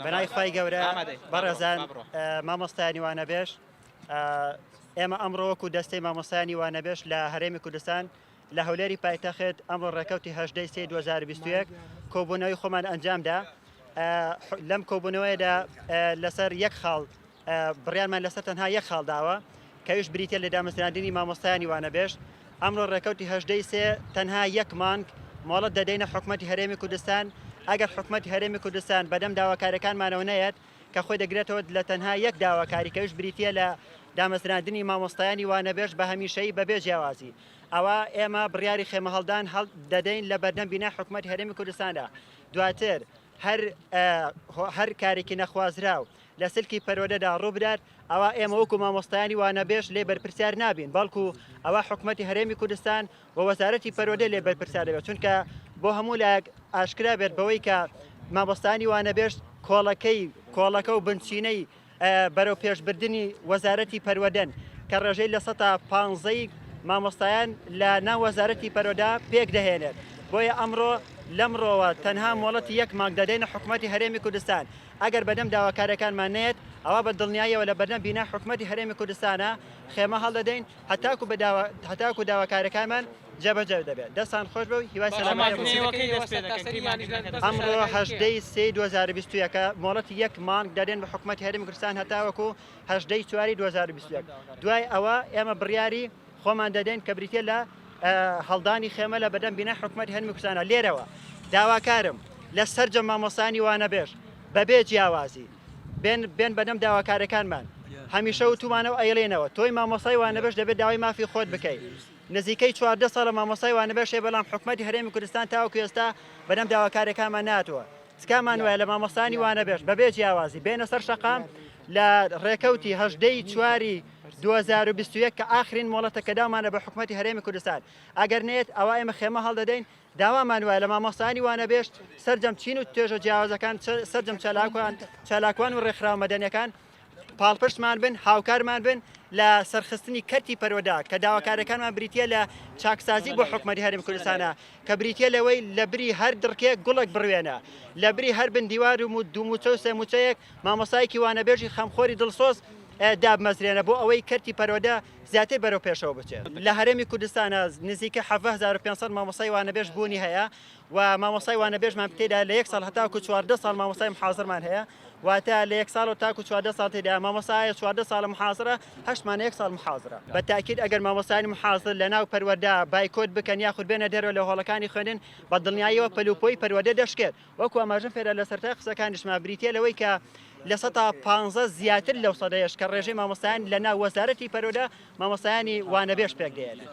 بەنای خی گەورە بەڕێزان مامۆستایانی وانەبێژ ئێمە ئەمڕۆ وەکو دەستەی مامۆستایانی وانەبێژ لە هەرێمی کوردستان لە هەولێری پایتەخت ئەمڕۆ ڕێکەوتی 2021 کۆبوونەوەی خۆمان ئەنجامدا لەم کۆبوونەوەیدا لەسەر یەک خاڵ بڕیانمان لەسەر تەنها یەک خاڵ داوە کەویش بریتە لە دامەزراندنی مامۆستایانی وانەبێژ ئەمڕۆ ڕێکەوتی 2023 تەنها یەک مانگ مۆڵەت دەدەینە حکوومەتی هەرێمی کوردستان ئەگەر حکوومەتی هەرێمی کوردستان بەدەم داواکارەکانمانەوە نەیەت کە خۆی دەگرێتەوە لە تەنها یەک داواکاری کەویش بریتە لە دامەزراندنی مامۆستایانی وانەبێژ بە هەمیشەیی بەبێ جیاوازی ئەوە ئێمە بڕیاری خێمە هەڵدان هەڵ دەدەین لە بەردەم بینە حکوومەتی هەرێمی کوردستاندا دواتر هەر کارێکی نەخوازراو لە سلکی پەروەدەدا ڕووبدات ئەوە ئێمە وەکو مامۆستایانی وانەبێژ لێ بەرپرسیار نابین بەڵکو ئەوە حکوومەتی هەرێمی کوردستان و وەزارەتی پەروەدە لێ بەرپرسیار دەبێت چونکە بۆ هەموو لایەک ئاشکرا بێت بەوەی کە مامۆستایانی وانەبێژ کۆڵەکە و بنچینەی بەرەو پێشبردننی وەزارەتی پەروەدەن کە ڕێژەی لە 15 مامۆستایان لە ناو وەزارەتی پەروەدا پێک دەهێنێت بۆیە ئەمڕۆ لەمڕۆوە تەنها مۆڵەتی یەک مانگ دەدەینە حکوومەتی هەرێمی کوردستان ئەگەر بەدەم داواکارەکانمان نێت ئەوە بە دڵنیاییەوە لە بەردەم بینا حکوومەتی هەرێمی کوردستانە خێمە هەڵدەدەین هەتاکو داواکارەکانمان جەبەجێ دەبێت دەستان خۆش بە و هیوای ئەمڕۆ 2021 مۆڵەتی یەک مانگ دەدەین بە حکوومەتی هەرێمی کوردستان هەتاوەکو 2021 دوای ئەوە ئێمە بڕیاری خۆمان دەدەین کە بریتە لە هەڵدانی خێمە لە بەدەم بینە حکوومەتی هەرێمی کوردستانە لێرەوە داواکارم لە سەرجەم مامۆستایانی وانەبێژ بەبێ جیاوازی بێن بەدەم داواکارەکانمان هەمیشە وتومانەوە ئەیڵێنەوە تۆی مامۆستای وانەبێژ دەبێت داوای مافی خۆت بکەیت نزیکەی 14 ساڵە مامۆستای وانەبێژێ بەڵام حکوومەتی هەرێمی کوردستان تاوەکو ئێستا بەدەم داواکارەکانمان ناتوە سکامان وایە لە مامۆستانی وانەبێژ بەبێ جیاوازی بێنە سەر شەقام لە ڕێکەوتی 2021 کە ئاخرین مۆڵەتە کە دامانە بە حکوومەتی هەرێمی کوردستان ئەگەر نێت ئەوە ئێمە خێمە هەڵدەدەین داوامان وایە لە مامۆستانی وانەبێژ سەرجەم چین و توێژە جیاوازەکان سەرجەم چالاکوان و ڕێکخراو مەدەنیەکان پاڵپشتمان بن هاوکارمان بن لە سەرخستنی کەرتی پەروەدا کە داواکارەکانمان بریتە لە چاکسازی بۆ حکوومەتی هەرێمی کوردستانە کە بریتە لەوەی لە بری هەر دڕکێک گوڵک بڕوێنە لە بری هەر بن دیوار و دووموچە و سێموچەیەک مامۆستایەکی وانەبێژی خەمخۆری دڵسۆز دابمەزرێنە بۆ ئەوەی کەرتی پەروەدە زیاتر بەرەو پێشەوە بچێت لە هەرێمی کوردستانە نزیکە 7500 مامۆستای وانەبێژ بوونی هەیە و مامۆستای وانەبێژمان تێدا لە 1 ساڵ هەتاکو 14 ساڵ مامۆستای محازرمان هەیە واتە لە 1 ساڵ و تاکو 14 ساڵ تێدا مامۆستای 14 ساڵە محازرە 8مان 1 ساڵ محازرە بە تاکید ئەگەر مامۆستایانی محازر لە ناو پەروەدا بایکۆت بکەن یاخود بێنە دەرەوە لە هۆڵەکانی خوێنن بە دڵنیاییەوە پەلوپۆی پەروەدە دەشکێت وەکو ئاماژەم فێرە لە سەرتا قسەکانیشمان بریتە لەوەی کە لە 15 زیاتر لەو سەدەیەش کە ڕێژەی مامۆستایان لە ناو وەزارەتی پەروەدا مامۆستایانی وانەبێژ پێک دێنن